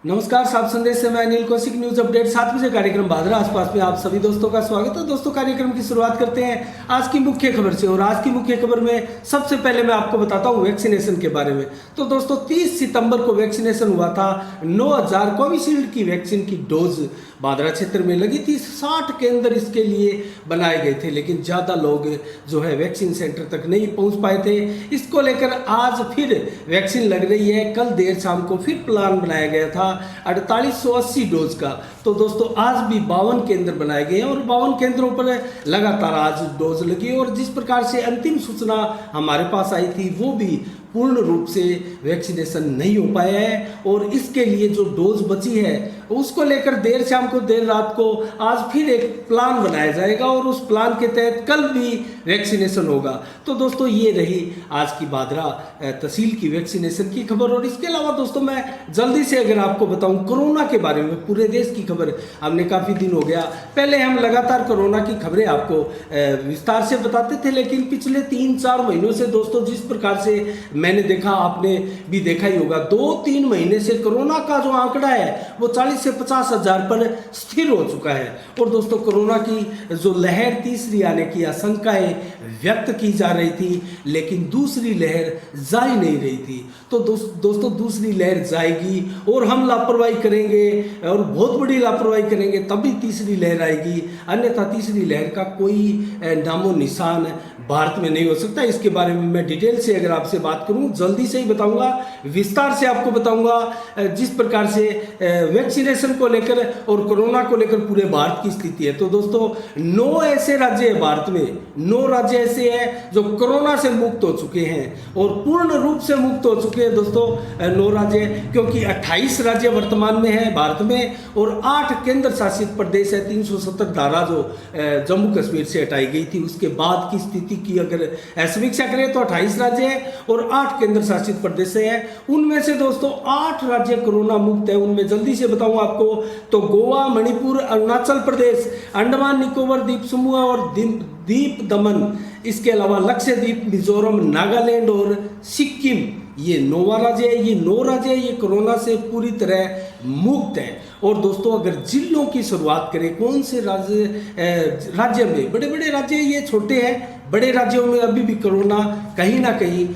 नमस्कार, साफ संदेश से मैं अनिल कौशिक। न्यूज अपडेट 7 बजे कार्यक्रम भादरा आसपास में आप सभी दोस्तों का स्वागत है। दोस्तों, कार्यक्रम की शुरुआत करते हैं आज की मुख्य खबर से। और आज की मुख्य खबर में सबसे पहले मैं आपको बताता हूं वैक्सीनेशन के बारे में। तो दोस्तों, 30 सितंबर को वैक्सीनेशन हुआ था। 9000 कोविशील्ड की वैक्सीन की डोज भादरा क्षेत्र में लगी थी। 60 केंद्र इसके लिए बनाए गए थे, लेकिन ज़्यादा लोग जो है वैक्सीन सेंटर तक नहीं पहुंच पाए थे। इसको लेकर आज फिर वैक्सीन लग रही है। कल देर शाम को फिर प्लान बनाया गया था 4880 डोज का। तो दोस्तों, आज भी 52 केंद्र बनाए गए हैं और 52 केंद्रों पर लगातार आज डोज लगी। और जिस प्रकार से अंतिम सूचना हमारे पास आई थी, वो भी पूर्ण रूप से वैक्सीनेशन नहीं हो पाया है। और इसके लिए जो डोज बची है उसको लेकर देर शाम को देर रात को आज फिर एक प्लान बनाया जाएगा और उस प्लान के तहत कल भी वैक्सीनेशन होगा। तो दोस्तों, ये रही आज की भादरा तहसील की वैक्सीनेशन की खबर। और इसके अलावा दोस्तों, मैं जल्दी से अगर आपको बताऊं कोरोना के बारे में, पूरे देश की खबर। हमने काफ़ी दिन हो गया, पहले हम लगातार कोरोना की खबरें आपको विस्तार से बताते थे, लेकिन पिछले 3-4 महीनों से दोस्तों जिस प्रकार से मैंने देखा, आपने भी देखा ही होगा, 2-3 महीने से कोरोना का जो आंकड़ा है वो 40 से 50 हजार पर स्थिर हो चुका है। और दोस्तों, कोरोना की जो लहर तीसरी आने की आशंकाएं व्यक्त की जा रही थी, लेकिन दूसरी लहर जा ही नहीं रही थी। तो दोस्तों, दूसरी लहर जाएगी और हम लापरवाही करेंगे और बहुत बड़ी लापरवाही करेंगे तभी तीसरी लहर आएगी, अन्यथा तीसरी लहर का कोई नामो निशान भारत में नहीं हो सकता। इसके बारे में मैं डिटेल से अगर आपसे बात करूं, जल्दी से ही बताऊंगा, विस्तार से आपको बताऊंगा जिस प्रकार से वैक्सीनेशन को लेकर और कोरोना को लेकर पूरे भारत की स्थिति है। तो दोस्तों, 9 ऐसे राज्य है भारत में, 9 राज्य ऐसे हैं जो कोरोना से मुक्त हो चुके हैं और पूर्ण रूप से मुक्त हो चुके हैं दोस्तों। 9 राज्य, क्योंकि 28 राज्य वर्तमान में है भारत में और 8 केंद्र शासित प्रदेश है। 370 धारा जो जम्मू कश्मीर से हटाई गई थी, उसके बाद की स्थिति की अगर समीक्षा करें तो 28 राज्य है और 8 केंद्र शासित प्रदेश है। उनमें से दोस्तों 8 राज्य कोरोना मुक्त है। उनमें जल्दी से बताऊं आपको तो गोवा, मणिपुर, अरुणाचल प्रदेश, अंडमान निकोबार द्वीप समूह और द्वीप दमन, इसके अलावा लक्षद्वीप, मिजोरम, नागालैंड और सिक्किम, ये 9वां राज्य है। ये 9 राज्य है, ये कोरोना से पूरी तरह मुक्त है। और दोस्तों, अगर जिलों की शुरुआत करें, कौन से राज्य में, बड़े बड़े राज्य ये छोटे हैं, बड़े राज्यों में अभी भी कोरोना कहीं ना कहीं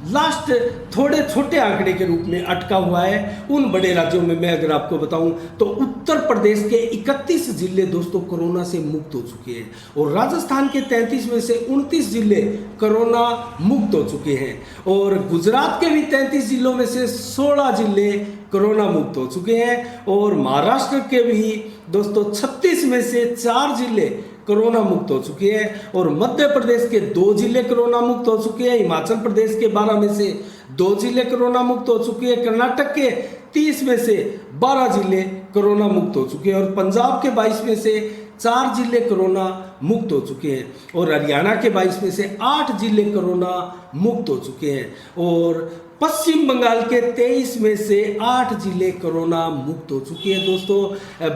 लास्ट थोड़े छोटे आंकड़े के रूप में अटका हुआ है। उन बड़े राज्यों में मैं अगर आपको बताऊं तो उत्तर प्रदेश के 31 जिले दोस्तों कोरोना से मुक्त हो चुके हैं और राजस्थान के 33 में से 29 जिले कोरोना मुक्त हो चुके हैं और गुजरात के भी 33 जिलों में से 16 जिले कोरोना मुक्त हो चुके हैं और महाराष्ट्र के भी दोस्तों 36 में से 4 जिले कोरोना मुक्त हो चुके हैं और मध्य प्रदेश के 2 जिले कोरोना मुक्त हो चुके हैं। हिमाचल प्रदेश के 12 में से 2 जिले कोरोना मुक्त हो चुके हैं। कर्नाटक के 30 में से 12 जिले कोरोना मुक्त हो चुके हैं और पंजाब के 22 में से 4 जिले कोरोना मुक्त हो चुके हैं और हरियाणा के 22 में से 8 जिले कोरोना मुक्त हो चुके हैं और पश्चिम बंगाल के 23 में से 8 जिले कोरोना मुक्त हो चुके हैं। दोस्तों,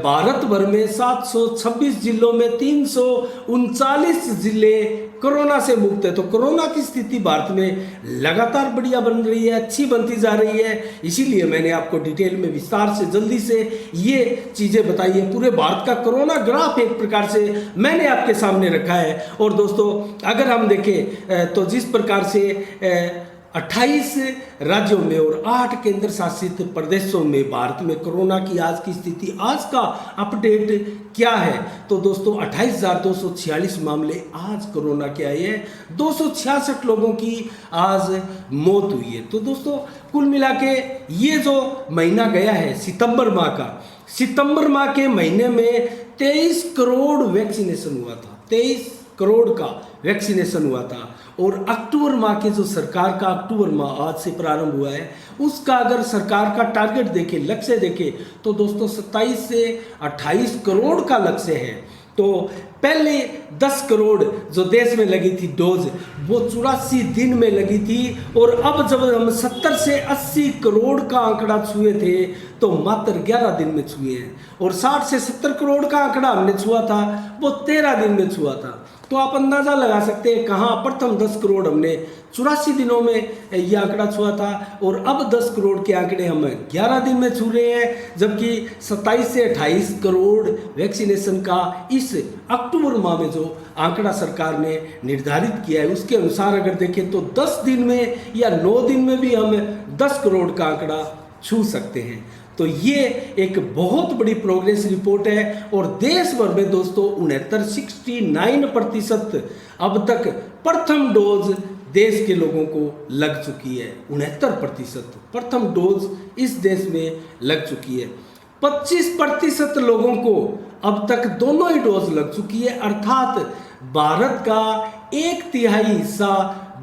भारत भर में 726 जिलों में 339 जिले कोरोना से मुक्त है। तो कोरोना की स्थिति भारत में लगातार बढ़िया बन रही है, अच्छी बनती जा रही है। इसीलिए मैंने आपको डिटेल में विस्तार से जल्दी से ये चीज़ें बताई है। पूरे भारत का कोरोना ग्राफ एक प्रकार से मैंने आपके सामने रखा है। और दोस्तों, अगर हम देखें तो जिस प्रकार से 28 राज्यों में और 8 केंद्र शासित प्रदेशों में भारत में कोरोना की आज की स्थिति, आज का अपडेट क्या है, तो दोस्तों 28,246 मामले आज कोरोना के आए हैं। 266 लोगों की आज मौत हुई है। तो दोस्तों, कुल मिला के ये जो महीना गया है सितंबर माह का, सितंबर माह के महीने में 23 करोड़ वैक्सीनेशन हुआ था। 23 करोड़ का वैक्सीनेशन हुआ था और अक्टूबर माह के जो सरकार का अक्टूबर माह आज से प्रारंभ हुआ है, उसका अगर सरकार का टारगेट देखें, लक्ष्य देखें, तो दोस्तों 27 से 28 करोड़ का लक्ष्य है। तो पहले 10 करोड़ जो देश में लगी थी डोज, वो 84 दिन में लगी थी और अब जब हम 70 से 80 करोड़ का आंकड़ा छुए थे तो मात्र 11 दिन में छुए हैं और 60 से 70 करोड़ का आंकड़ा हमने छुआ था, वो 13 दिन में छुआ था। तो आप अंदाज़ा लगा सकते हैं कहाँ प्रथम 10 करोड़ हमने 84 दिनों में ये आंकड़ा छुआ था, और अब 10 करोड़ के आंकड़े हम 11 दिन में छू रहे हैं, जबकि 27 से 28 करोड़ वैक्सीनेशन का इस अक्टूबर माह में जो आंकड़ा सरकार ने निर्धारित किया है उसके अनुसार अगर देखें तो 10 दिन में या 9 दिन में भी हम 10 करोड़ का आंकड़ा छू सकते हैं। तो ये एक बहुत बड़ी प्रोग्रेस रिपोर्ट है, और देश भर में दोस्तों 69% अब तक प्रथम डोज देश के लोगों को लग चुकी है। 69% प्रथम डोज इस देश में लग चुकी है। 25% लोगों को अब तक दोनों ही डोज लग चुकी है, अर्थात भारत का 1/3 हिस्सा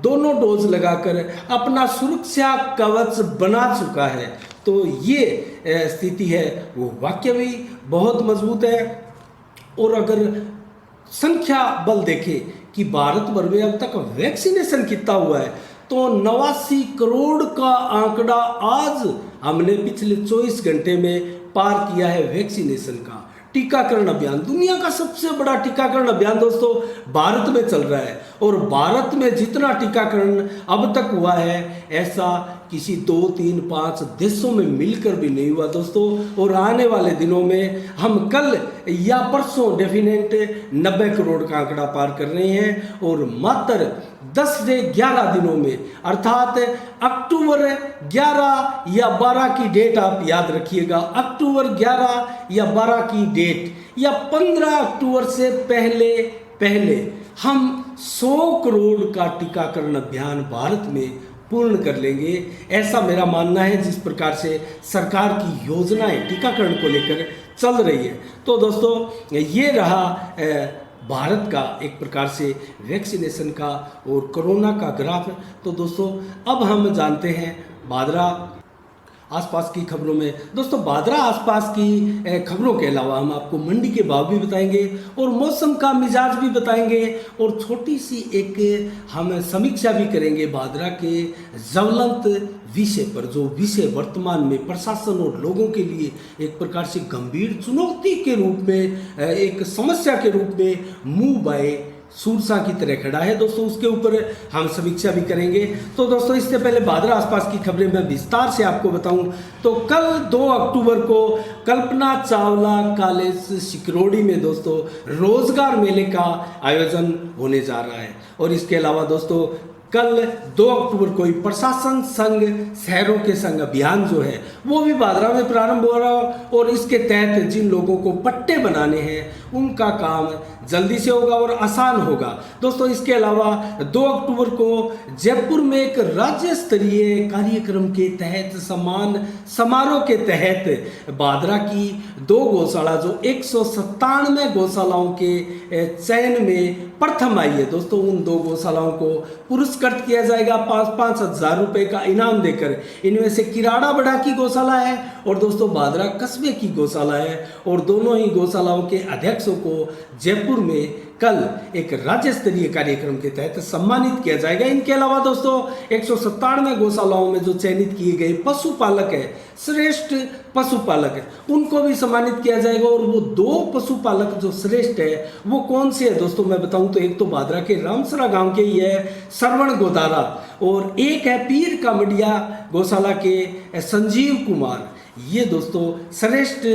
दोनों डोज लगाकर अपना सुरक्षा कवच बना चुका है। तो ये स्थिति है वो वाकई में बहुत मजबूत है। और अगर संख्या बल देखें कि भारत भर में अब तक वैक्सीनेशन कितना हुआ है, तो 89 करोड़ का आंकड़ा आज हमने पिछले 24 घंटे में पार किया है वैक्सीनेशन का। टीकाकरण अभियान, दुनिया का सबसे बड़ा टीकाकरण अभियान दोस्तों भारत में चल रहा है, और भारत में जितना टीकाकरण अब तक हुआ है ऐसा किसी 2, 3, 5 देशों में मिलकर भी नहीं हुआ दोस्तों। और आने वाले दिनों में हम कल या परसों डेफिनेट 90 करोड़ का आंकड़ा पार कर रहे हैं, और मात्र 10 से 11 दिनों में, अर्थात अक्टूबर 11 या 12 की डेट आप याद रखिएगा, अक्टूबर 11 या 12 की डेट या 15 अक्टूबर से पहले हम 100 करोड़ का टीकाकरण अभियान भारत में पूर्ण कर लेंगे, ऐसा मेरा मानना है। जिस प्रकार से सरकार की योजनाएं टीकाकरण को लेकर चल रही है, तो दोस्तों ये रहा भारत का एक प्रकार से वैक्सीनेशन का और कोरोना का ग्राफ। तो दोस्तों अब हम जानते हैं भादरा आसपास की खबरों में। दोस्तों भादरा आसपास की खबरों के अलावा हम आपको मंडी के भाव भी बताएंगे और मौसम का मिजाज भी बताएंगे, और छोटी सी एक हम समीक्षा भी करेंगे भादरा के ज्वलंत विषय पर, जो विषय वर्तमान में प्रशासन और लोगों के लिए एक प्रकार से गंभीर चुनौती के रूप में, एक समस्या के रूप में मुंह बाए सूरसा की तरह खड़ा है दोस्तों, उसके ऊपर हम समीक्षा भी करेंगे। तो दोस्तों इससे पहले भादरा आसपास की खबरें मैं विस्तार से आपको बताऊं तो कल 2 अक्टूबर को कल्पना चावला कॉलेज सिकरोड़ी में दोस्तों रोजगार मेले का आयोजन होने जा रहा है। और इसके अलावा दोस्तों कल 2 अक्टूबर को ही प्रशासन संघ शहरों के संघ अभियान जो है वो भी भादरा में प्रारंभ हो रहा है, और इसके तहत जिन लोगों को पट्टे बनाने हैं उनका काम जल्दी से होगा और आसान होगा दोस्तों। इसके अलावा 2 अक्टूबर को जयपुर में एक राज्य स्तरीय कार्यक्रम के तहत सम्मान समारोह के तहत भादरा की 2 गौशाला जो 197 गौशालाओं के चयन में प्रथम आई है दोस्तों, उन 2 गौशालाओं को पुरस्कृत किया जाएगा 5-5 हज़ार रुपये का इनाम देकर। इनमें से किराड़ा बड़ा की गौशाला है और दोस्तों भादरा कस्बे की गौशाला है, और दोनों ही गौशालाओं के अध्यक्षों को जयपुर में कल एक राज्य स्तरीय कार्यक्रम के तहत सम्मानित किया जाएगा। इनके अलावा दोस्तों 197 गौशालाओं में जो चयनित किए गए पशुपालक है, श्रेष्ठ पशुपालक है, उनको भी सम्मानित किया जाएगा। और वो 2 पशुपालक जो श्रेष्ठ है वो कौन से है दोस्तों मैं बताऊं तो एक तो भादरा के रामसरा गांव के ही है श्रवण गोदारा, और एक है पीर कामडिया गौशाला के संजीव कुमार। ये दोस्तों श्रेष्ठ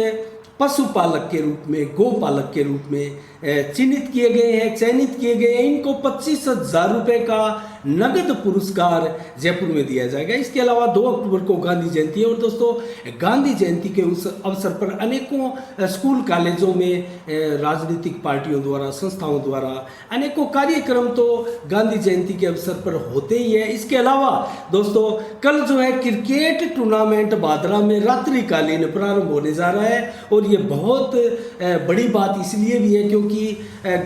पशुपालक के रूप में, गोपालक के रूप में चयनित किए गए हैं। इनको 25,000 रुपये का नगद पुरस्कार जयपुर में दिया जाएगा। इसके अलावा 2 अक्टूबर को गांधी जयंती है, और दोस्तों गांधी जयंती के उस अवसर पर अनेकों स्कूल कॉलेजों में राजनीतिक पार्टियों द्वारा, संस्थाओं द्वारा अनेकों कार्यक्रम तो गांधी जयंती के अवसर पर होते ही है। इसके अलावा दोस्तों कल जो है क्रिकेट टूर्नामेंट भादरा में रात्रिकालीन प्रारंभ होने जा रहा है, और ये बहुत बड़ी बात इसलिए भी है क्योंकि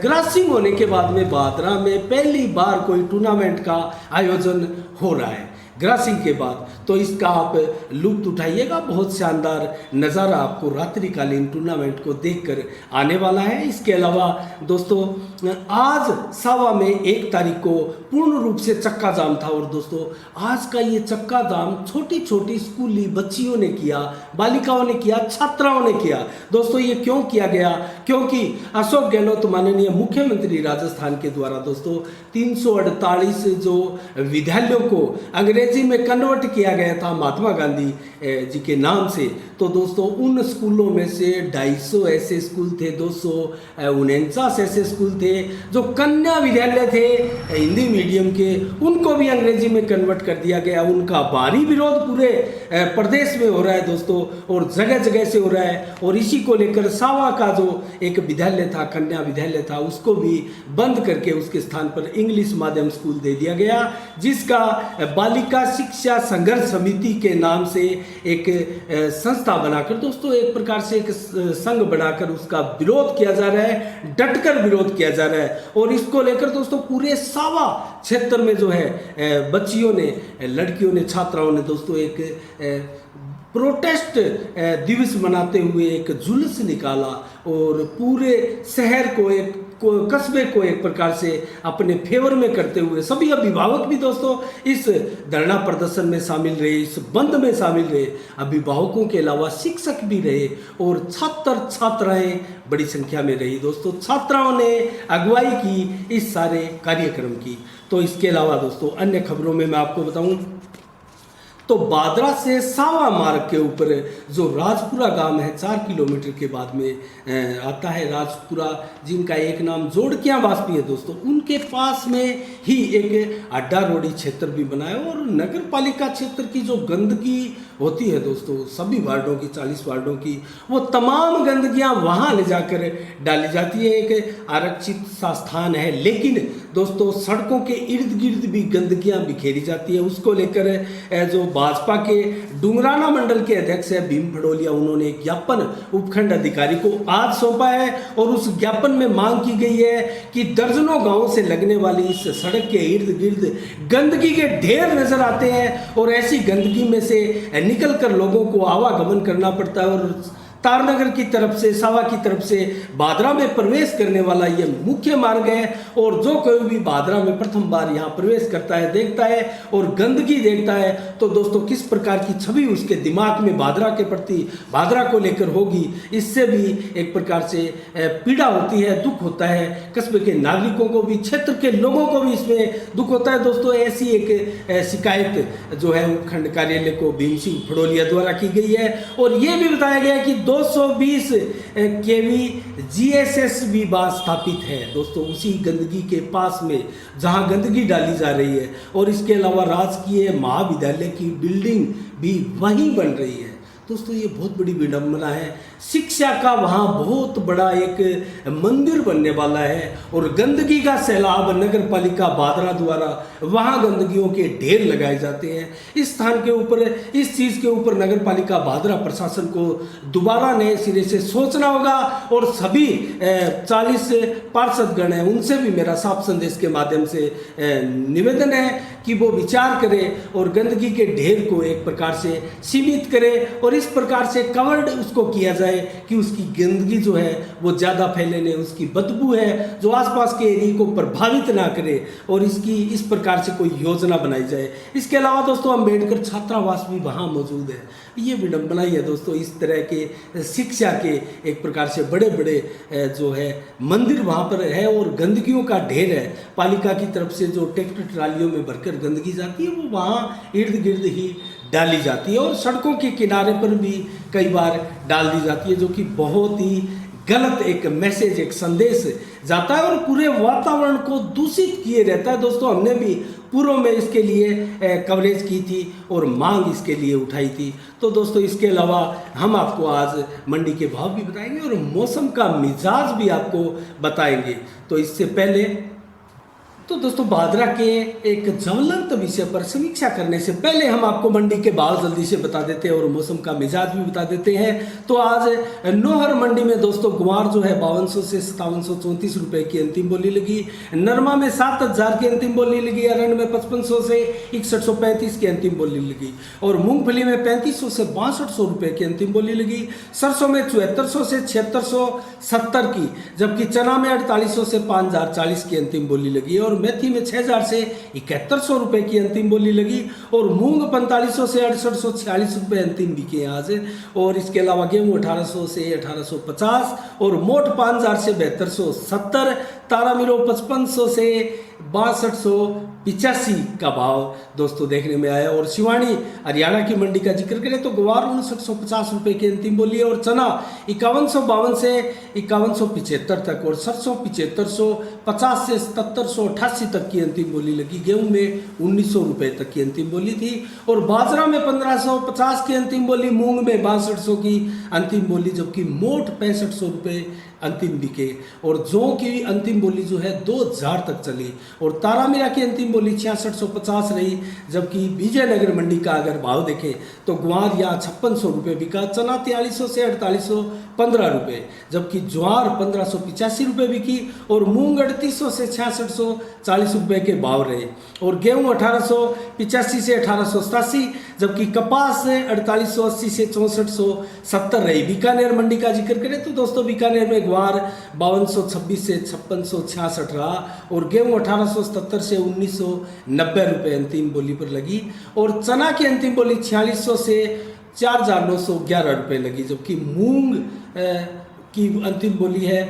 ग्रासिंग होने के बाद में भादरा में पहली बार कोई टूर्नामेंट का आयोजन हो रहा है ग्रासिंग के बाद। तो इसका आप लुत्फ उठाइएगा। बहुत शानदार नज़ारा आपको रात्रिकालीन टूर्नामेंट को देखकर आने वाला है। इसके अलावा दोस्तों आज सावा में 1 तारीख को पूर्ण रूप से चक्का जाम था, और दोस्तों आज का ये चक्का जाम छोटी छोटी स्कूली बच्चियों ने किया, बालिकाओं ने किया, छात्राओं ने किया। दोस्तों ये क्यों किया गया? क्योंकि अशोक गहलोत माननीय मुख्यमंत्री राजस्थान के द्वारा दोस्तों 348 जो विद्यालयों को अंग्रेजी में कन्वर्ट किया गया था महात्मा गांधी जी के नाम से, तो दोस्तों उन स्कूलों में से 250 ऐसे स्कूल थे, 249 ऐसे स्कूल थे जो कन्या विद्यालय थे हिंदी मीडियम के, उनको भी अंग्रेजी में कन्वर्ट कर दिया गया। उनका भारी विरोध पूरे प्रदेश में हो रहा है दोस्तों, और जगह जगह से हो रहा है। और इसी को लेकर सावा का जो एक विद्यालय था, कन्या विद्यालय था, उसको भी बंद करके उसके स्थान पर इंग्लिश माध्यम स्कूल दे दिया गया, जिसका बालिका शिक्षा संघर्ष समिति के नाम से एक संस्था बनाकर दोस्तों एक प्रकार से एक संघ बनाकर उसका विरोध किया जा रहा है, डटकर विरोध किया जा रहा है। और इसको लेकर दोस्तों पूरे सावा क्षेत्र में जो है बच्चियों ने, लड़कियों ने, छात्राओं ने दोस्तों एक प्रोटेस्ट दिवस मनाते हुए एक जुलूस निकाला, और पूरे शहर को कस्बे को एक प्रकार से अपने फेवर में करते हुए सभी अभिभावक भी दोस्तों इस धरना प्रदर्शन में शामिल रहे, इस बंद में शामिल रहे। अभिभावकों के अलावा शिक्षक भी रहे, और छात्र छात्राएं बड़ी संख्या में रही दोस्तों। छात्राओं ने अगुवाई की इस सारे कार्यक्रम की। तो इसके अलावा दोस्तों अन्य खबरों में मैं आपको बताऊं तो बादरा से सावा मार्ग के ऊपर जो राजपुरा गांव है 4 किलोमीटर के बाद में आता है, राजपुरा जिनका एक नाम जोड़किया वास्पी है दोस्तों, उनके पास में ही एक अड्डा रोडी क्षेत्र भी बना है। और नगर पालिका क्षेत्र की जो गंदगी होती है दोस्तों, सभी वार्डों की, 40 वार्डों की, वो तमाम गंदगियां वहां ले जाकर डाली जाती है। एक आरक्षित सा स्थान है, लेकिन दोस्तों सड़कों के इर्द गिर्द भी गंदगियां बिखेरी जाती है। उसको लेकर जो भाजपा के डुंगराना मंडल के अध्यक्ष है भीम फड़ोलिया, उन्होंने एक ज्ञापन उपखंड अधिकारी को आज सौंपा है, और उस ज्ञापन में मांग की गई है कि दर्जनों गांवों से लगने वाली इस सड़क के इर्द गिर्द गंदगी के ढेर नजर आते हैं, और ऐसी गंदगी में से निकलकर लोगों को आवागमन करना पड़ता है। और तारनगर की तरफ से, सावा की तरफ से बादरा में प्रवेश करने वाला ये मुख्य मार्ग है, और जो कोई भी बादरा में प्रथम बार यहाँ प्रवेश करता है, देखता है और गंदगी देखता है, तो दोस्तों किस प्रकार की छवि उसके दिमाग में बादरा के प्रति, बादरा को लेकर होगी, इससे भी एक प्रकार से पीड़ा होती है, दुख होता है। कस्बे के नागरिकों को भी, क्षेत्र के लोगों को भी इसमें दुख होता है दोस्तों। ऐसी एक शिकायत जो है उपखंड कार्यालय को भीम सिंह फड़ोलिया द्वारा की गई है, और ये भी बताया गया कि 220 केवी जीएसएस भी स्थापित है दोस्तों उसी गंदगी के पास में जहां गंदगी डाली जा रही है। और इसके अलावा राजकीय महाविद्यालय की बिल्डिंग भी वहीं बन रही है दोस्तों। ये बहुत बड़ी विडंबना है। शिक्षा का वहाँ बहुत बड़ा एक मंदिर बनने वाला है, और गंदगी का सैलाब नगर पालिका बादरा द्वारा वहाँ गंदगियों के ढेर लगाए जाते हैं। इस स्थान के ऊपर, इस चीज़ के ऊपर नगर पालिका बादरा प्रशासन को दोबारा नए सिरे से सोचना होगा, और सभी 40 पार्षदगण हैं उनसे भी मेरा साफ संदेश के माध्यम से निवेदन है कि वो विचार करें और गंदगी के ढेर को एक प्रकार से सीमित करें, और इस प्रकार से कवर्ड उसको किया जाए कि उसकी गंदगी जो है वो ज़्यादा फैले नहीं, उसकी बदबू है जो आसपास के एरिया को प्रभावित ना करे, और इसकी इस प्रकार से कोई योजना बनाई जाए। इसके अलावा दोस्तों अम्बेडकर छात्रावास भी वहाँ मौजूद है। ये विडंबना ही है दोस्तों, इस तरह के शिक्षा के एक प्रकार से बड़े बड़े जो है मंदिर वहाँ पर है, और गंदगियों का ढेर है। पालिका की तरफ से जो ट्रैक्टर ट्रालियों में भरकर गंदगी जाती है वो वहाँ इर्द गिर्द ही डाली जाती है, और सड़कों के किनारे पर भी कई बार डाल दी जाती है, जो कि बहुत ही गलत एक मैसेज, एक संदेश जाता है, और पूरे वातावरण को दूषित किए रहता है दोस्तों। हमने भी पूर्व में इसके लिए कवरेज की थी और मांग इसके लिए उठाई थी। तो दोस्तों इसके अलावा हम आपको आज मंडी के भाव भी बताएंगे और मौसम का मिजाज भी आपको बताएंगे। तो इससे पहले तो दोस्तों भादरा के एक ज्वलंत विषय पर समीक्षा करने से पहले हम आपको मंडी के भाव जल्दी से बता देते हैं और मौसम का मिजाज भी बता देते हैं। तो आज नौहर मंडी में दोस्तों गुआर जो है 5200 से 5734 रुपए की अंतिम बोली लगी। नरमा में 7000 की अंतिम बोली लगी। अरंड में 5500 से 6135 की अंतिम बोली लगी और मूंगफली में 3500 से 6200 रुपए की अंतिम बोली लगी। सरसों में 7400 से 7670 की, जबकि चना में 4800 से 5040 की अंतिम बोली लगी और मेथी में 6000 से 7100 रुपए की अंतिम बोली लगी और मूंग 4500 से 6846 रुपए अंतिम बिके आज। और इसके अलावा गेहूं 1800 से 1850 और मोट 5000 से 7270, तारा मिलो 5500 से 6285 का भाव दोस्तों देखने में आया। और शिवानी हरियाणा की मंडी का जिक्र करें तो गुवार 5950 रुपए की अंतिम बोली है और चना 5152 से 5175 तक और सरसों 7550 से 7788 तक की अंतिम बोली लगी। गेहूं में 1900 रुपए तक की अंतिम बोली थी और बाजरा में 1550 की अंतिम बोली, मूंग में 6200 की अंतिम बोली, जबकि मोट 6500 रुपए अंतिम बिके और जौ की अंतिम बोली जो है 2000 तक चली और तारामीरा की अंतिम बोली 6650 रही। जबकि विजयनगर मंडी का अगर भाव देखें तो गुआर यहाँ 5600 रुपये बिका, चना 4300 से 4815 रुपये, जबकि ज्वार 1585 रुपये बिकी और मूंग 3800 से 6640 रुपये के भाव रहे और गेहूं 1885 से 1887, जबकि कपास 4880 से 6470 रही। बीकानेर मंडी का जिक्र करें तो दोस्तों बीकानेर में गुआर 5226 से 5666 रहा और गेहूं 1877 से 1990 रुपये अंतिम बोली पर लगी और चना की अंतिम बोली 4600 से 4911 रुपये लगी, जबकि मूंग की अंतिम बोली है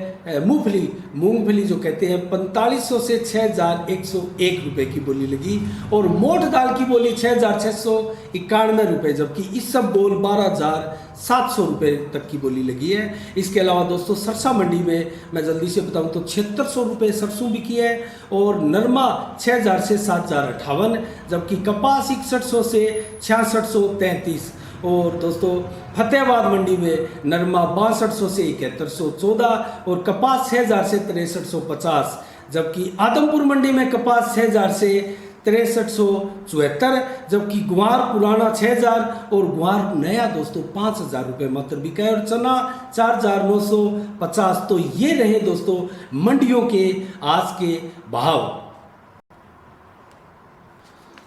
मूंगफली जो कहते हैं 4500 से 6101 रुपये की बोली लगी और मोट दाल की बोली 6691 रुपये, जबकि इसबगोल 12700 रुपये तक की बोली लगी है। इसके अलावा दोस्तों सरसा मंडी में मैं जल्दी से बताऊं तो 7600 रुपये सरसों बिकी है और नरमा 6000 से 7058, जबकि कपास 6100 से 6633 और दोस्तों फतेहाबाद मंडी में नरमा 6200 से 7114 और कपास 6000 से 6350, जबकि आदमपुर मंडी में कपास 6000 से 6374, जबकि गुआर पुराना 6000 और गुआर नया दोस्तों 5000 रुपये मात्र बिका है और चना 4950। तो ये रहे दोस्तों मंडियों के आज के भाव।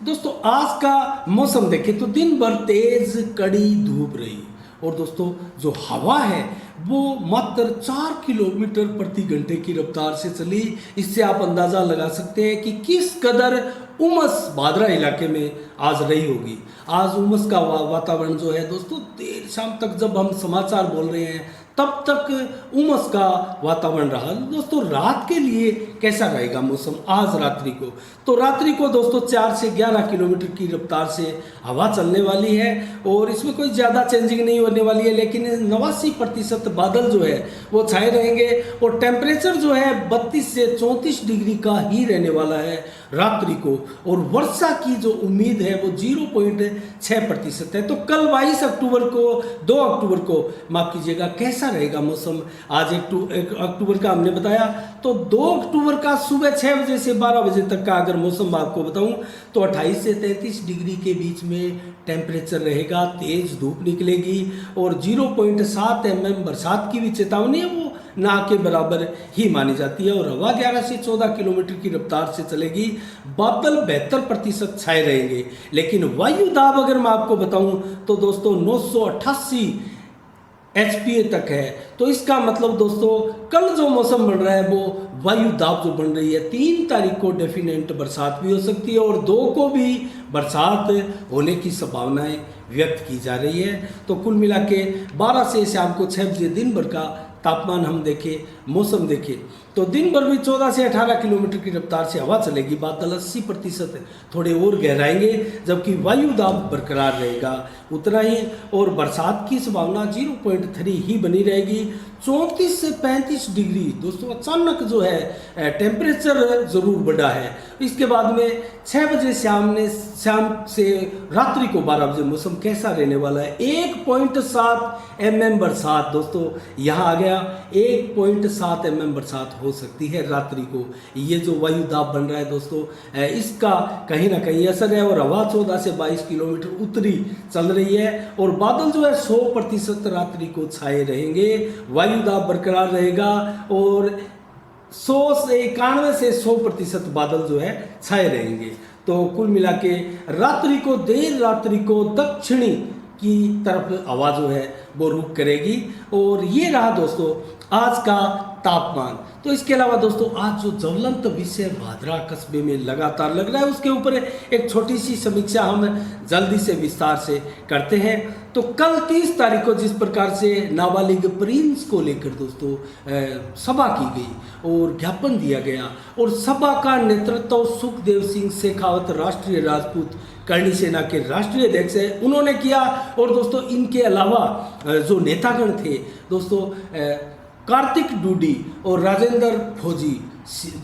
दोस्तों आज का मौसम देखें तो दिन भर तेज कड़ी धूप रही और दोस्तों जो हवा है वो मात्र 4 किलोमीटर प्रति घंटे की रफ्तार से चली। इससे आप अंदाज़ा लगा सकते हैं कि किस कदर उमस भादरा इलाके में आज रही होगी। आज उमस का वातावरण जो है दोस्तों देर शाम तक जब हम समाचार बोल रहे हैं तब तक उमस का वातावरण रहा। दोस्तों रात के लिए कैसा रहेगा मौसम आज रात्रि को, तो रात्रि को दोस्तों 4 से 11 किलोमीटर की रफ्तार से हवा चलने वाली है और इसमें कोई ज़्यादा चेंजिंग नहीं होने वाली है, लेकिन 89% बादल जो है वो छाए रहेंगे और टेम्परेचर जो है 32 से 34 डिग्री का ही रहने वाला है रात्रि को और वर्षा की जो उम्मीद है वो 0.6% है। तो कल 22 अक्टूबर को 2 अक्टूबर को माफ कीजिएगा कैसा रहेगा मौसम। आज 1 अक्टूबर का हमने बताया, तो 2 अक्टूबर का सुबह 6 बजे से 12 बजे तक का अगर मौसम आपको बताऊं तो 28 से 33 डिग्री के बीच में टेम्परेचर रहेगा, तेज धूप निकलेगी और 0.7 mm बरसात की भी चेतावनी है वो ना के बराबर ही मानी जाती है और हवा 11 से 14 किलोमीटर की रफ्तार से चलेगी। बादल 72% छाए रहेंगे, लेकिन वायु दाब अगर मैं आपको बताऊं तो दोस्तों 988 HPA तक है। तो इसका मतलब दोस्तों कल जो मौसम बन रहा है वो वायु दाब जो बन रही है 3 तारीख को डेफिनेट बरसात भी हो सकती है और 2 को भी बरसात होने की संभावनाएं व्यक्त की जा रही है। तो कुल मिला के 12 से शाम को 6 बजे दिन भर का तापमान हम देखें, मौसम देखें तो दिन भर भी 14 से 18 किलोमीटर की रफ्तार से हवा चलेगी। बादल 80% थोड़े और गहराएंगे, जबकि वायु दाब बरकरार रहेगा उतना ही और बरसात की संभावना 0.3 ही बनी रहेगी। 34 से 35 डिग्री दोस्तों अचानक जो है टेम्परेचर ज़रूर बढ़ा है। इसके बाद में 6 बजे शाम से रात्रि को 12 बजे मौसम कैसा रहने वाला है। 1.7 mm बरसात दोस्तों यहाँ आ गया, 1.7 mm बरसात हो सकती है रात्रि को। ये जो वायु दाब बन रहा है दोस्तों, इसका कहीं ना कहीं असर है और हवा 14 से 22 किलोमीटर उत्तरी चल रही है और बादल जो है 100% रात्रि को छाए रहेंगे, वायु दाब बरकरार रहेगा और 91 से 100% बादल जो है छाए रहेंगे। तो कुल मिला के रात्रि को, देर रात्रि को दक्षिणी की तरफ हवा जो है वो रुख करेगी। और ये रहा दोस्तों आज का तापमान। तो इसके अलावा दोस्तों आज जो ज्वलंत विषय भादरा कस्बे में लगातार लग रहा है उसके ऊपर एक छोटी सी समीक्षा हम जल्दी से विस्तार से करते हैं। तो कल 30 तारीख को जिस प्रकार से नाबालिग प्रिंस को लेकर दोस्तों सभा की गई और ज्ञापन दिया गया और सभा का नेतृत्व सुखदेव सिंह शेखावत राष्ट्रीय राजपूत करणी सेना के राष्ट्रीय अध्यक्ष है उन्होंने किया। और दोस्तों इनके अलावा जो नेतागण थे दोस्तों, कार्तिक डूडी और राजेंद्र फौजी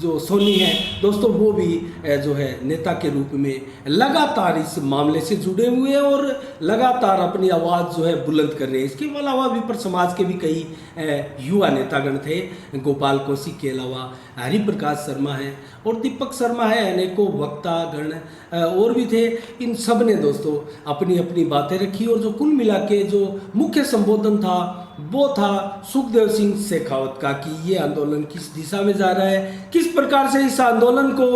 जो सोनी है दोस्तों, वो भी जो है नेता के रूप में लगातार इस मामले से जुड़े हुए हैं और लगातार अपनी आवाज़ जो है बुलंद कर रहे हैं। इसके अलावा विपर समाज के भी कई युवा नेतागण थे, गोपाल कौशिक के अलावा हरिप्रकाश शर्मा है और दीपक शर्मा है, अनेकों वक्तागण और भी थे। इन सब ने दोस्तों अपनी अपनी बातें रखी और जो कुल मिला के जो मुख्य संबोधन था वो था सुखदेव सिंह शेखावत का कि ये आंदोलन किस दिशा में जा रहा है, किस प्रकार से इस आंदोलन को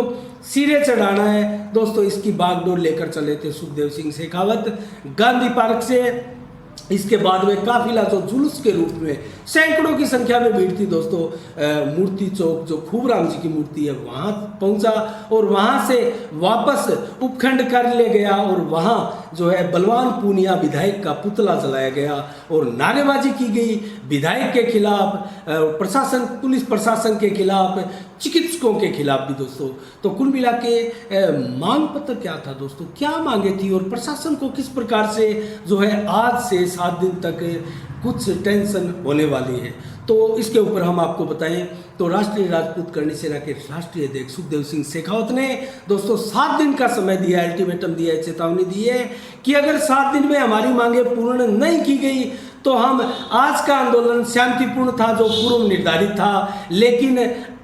सिरे चढ़ाना है। दोस्तों इसकी बागडोर लेकर चले थे सुखदेव सिंह शेखावत गांधी पार्क से। इसके बाद में काफिला जो जुलूस के रूप में सैकड़ों की संख्या में भीड़ थी दोस्तों, मूर्ति चौक जो खूबराम जी की मूर्ति है वहाँ पहुँचा और वहाँ से वापस उपखंड कर ले गया और वहाँ जो है बलवान पूनिया विधायक का पुतला जलाया गया और नारेबाजी की गई विधायक के खिलाफ, प्रशासन पुलिस प्रशासन के खिलाफ, चिकित्सकों के खिलाफ भी दोस्तों। तो कुल मिला के मांग पत्र क्या था दोस्तों, क्या मांगे थी और प्रशासन को किस प्रकार से जो है आज से 7 दिन तक कुछ टेंशन होने वाली है, तो इसके ऊपर हम आपको बताएं। तो राष्ट्रीय राजपूत करणी सेना के राष्ट्रीय अध्यक्ष सुखदेव सिंह शेखावत ने दोस्तों 7 दिन का समय दिया है, अल्टीमेटम दिया है, चेतावनी दी है कि अगर 7 दिन में हमारी मांगे पूर्ण नहीं की गई तो हम आज का आंदोलन शांतिपूर्ण था जो पूर्व निर्धारित था, लेकिन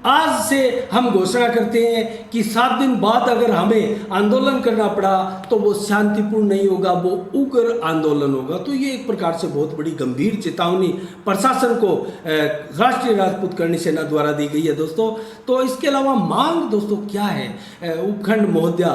आज से हम घोषणा करते हैं कि 7 दिन बाद अगर हमें आंदोलन करना पड़ा तो वो शांतिपूर्ण नहीं होगा, वो उग्र आंदोलन होगा। तो ये एक प्रकार से बहुत बड़ी गंभीर चेतावनी प्रशासन को राष्ट्रीय राजपूत करणी सेना द्वारा दी गई है दोस्तों। तो इसके अलावा मांग दोस्तों क्या है, उपखंड महोदया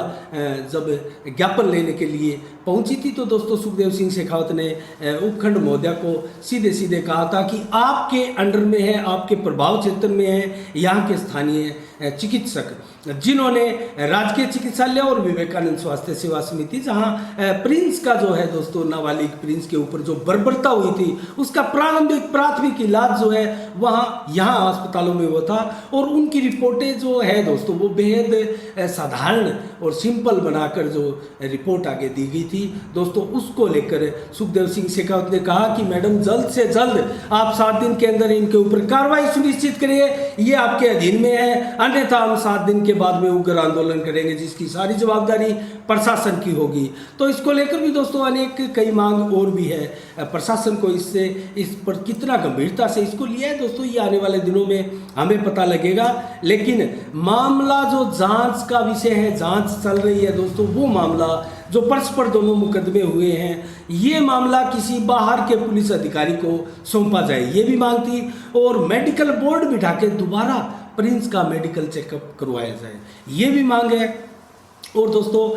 जब ज्ञापन लेने के लिए पहुंची थी तो दोस्तों सुखदेव सिंह शेखावत ने उपखंड महोदया को सीधे सीधे कहा था कि आपके अंडर में है, आपके प्रभाव क्षेत्र में है यहाँ के स्थानीय चिकित्सक जिन्होंने राजकीय चिकित्सालय और विवेकानंद स्वास्थ्य सेवा समिति जहां प्रिंस का जो है दोस्तों नाबालिग प्रिंस के ऊपर जो बर्बरता हुई थी उसका प्राथमिक इलाज जो है वहां यहाँ अस्पतालों में हुआ था और उनकी रिपोर्टें जो है दोस्तों वो बेहद साधारण और सिंपल बनाकर जो रिपोर्ट आगे दी गई थी दोस्तों, उसको लेकर सुखदेव सिंह शेखावत ने कहा कि मैडम जल्द से जल्द आप 7 दिन के अंदर इनके ऊपर कार्रवाई सुनिश्चित करिए, ये आपके अधीन में है, अन्यथा हम 7 दिन के बाद में उग्र आंदोलन करेंगे जिसकी सारी जवाबदारी प्रशासन की होगी। तो इसको लेकर भी दोस्तों अनेक कई मांग और भी है, प्रशासन को इस पर कितना गंभीरता से इसको लिया है दोस्तों ये आने वाले दिनों में हमें पता लगेगा। लेकिन मामला जो जांच का विषय है, जांच चल रही है दोस्तों, वो मामला जो परस्पर दोनों मुकदमे हुए हैं ये मामला किसी बाहर के पुलिस अधिकारी को सौंपा जाए, ये भी मांग थी। और मेडिकल बोर्ड बिठा के दोबारा प्रिंस का मेडिकल चेकअप करवाया जाए, ये भी मांग है। और दोस्तों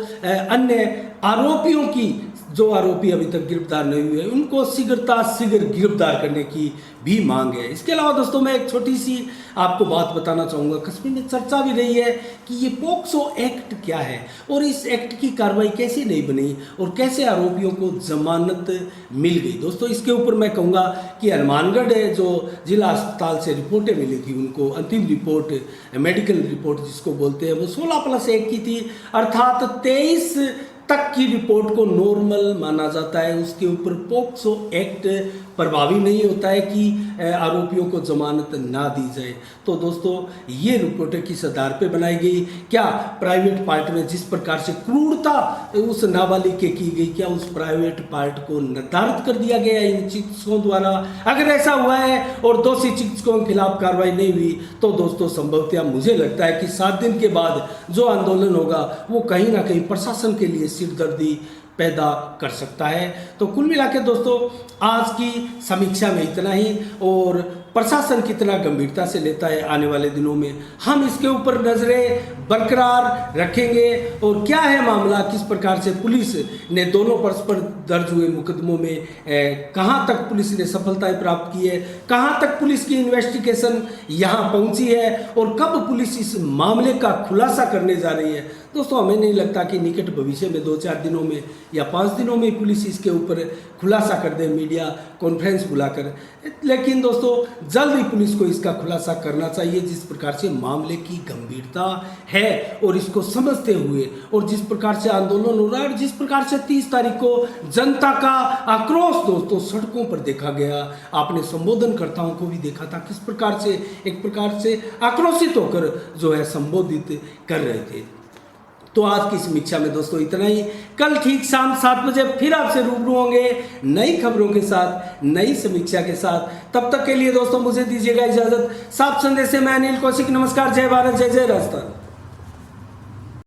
अन्य आरोपियों की जो आरोपी अभी तक गिरफ्तार नहीं हुए उनको शीघ्र गिरफ्तार करने की भी मांग है। इसके अलावा दोस्तों मैं एक छोटी सी आपको बात बताना चाहूँगा, कस्बे में चर्चा भी रही है कि ये पोक्सो एक्ट क्या है और इस एक्ट की कार्रवाई कैसे नहीं बनी और कैसे आरोपियों को जमानत मिल गई। दोस्तों इसके ऊपर मैं कहूँगा कि हनुमानगढ़ जो जिला अस्पताल से रिपोर्टें मिली थी उनको अंतिम रिपोर्ट मेडिकल रिपोर्ट जिसको बोलते हैं वो 16+1 की थी, अर्थात 23 तक की रिपोर्ट को नॉर्मल माना जाता है। उसके ऊपर पोक्सो एक्ट प्रभावी नहीं होता है कि आरोपियों को जमानत ना दी जाए। तो दोस्तों ये रिपोर्टें किस आधार पे बनाई गई, क्या प्राइवेट पार्ट में जिस प्रकार से क्रूरता उस नाबालिग के की गई, क्या उस प्राइवेट पार्ट को निर्धारित कर दिया गया इन चिकित्सकों द्वारा? अगर ऐसा हुआ है और दोषी चिकित्सकों के खिलाफ कार्रवाई नहीं हुई तो दोस्तों संभवतः मुझे लगता है कि 7 दिन के बाद जो आंदोलन होगा वो कहीं ना कहीं प्रशासन के लिए सिरदर्दी पैदा कर सकता है। तो कुल मिला के दोस्तों आज की समीक्षा में इतना ही, और प्रशासन कितना गंभीरता से लेता है आने वाले दिनों में हम इसके ऊपर नजरें बरकरार रखेंगे। और क्या है मामला, किस प्रकार से पुलिस ने दोनों परस्पर दर्ज हुए मुकदमों में कहां तक पुलिस ने सफलताएं प्राप्त की है, कहां तक पुलिस की इन्वेस्टिगेशन यहां पहुंची है और कब पुलिस इस मामले का खुलासा करने जा रही है। दोस्तों हमें नहीं लगता कि निकट भविष्य में 2-4 दिनों में या 5 दिनों में पुलिस इसके ऊपर खुलासा कर दे मीडिया कॉन्फ्रेंस बुलाकर, लेकिन दोस्तों जल्द ही पुलिस को इसका खुलासा करना चाहिए। जिस प्रकार से मामले की गंभीरता है और इसको समझते हुए और जिस प्रकार से आंदोलन हो रहा है और जिस प्रकार से 30 तारीख को जनता का आक्रोश दोस्तों सड़कों पर देखा गया, आपने संबोधनकर्ताओं को भी देखा था किस प्रकार से एक प्रकार से आक्रोशित होकर जो है संबोधित कर रहे थे। तो आज की समीक्षा में दोस्तों इतना ही। कल ठीक शाम 7 बजे फिर आपसे रूबरू होंगे नई खबरों के साथ, नई समीक्षा के साथ। तब तक के लिए दोस्तों मुझे दीजिएगा इजाजत। साफ संदेश से मैं अनिल कौशिक, नमस्कार, जय भारत, जय जय राजस्थान।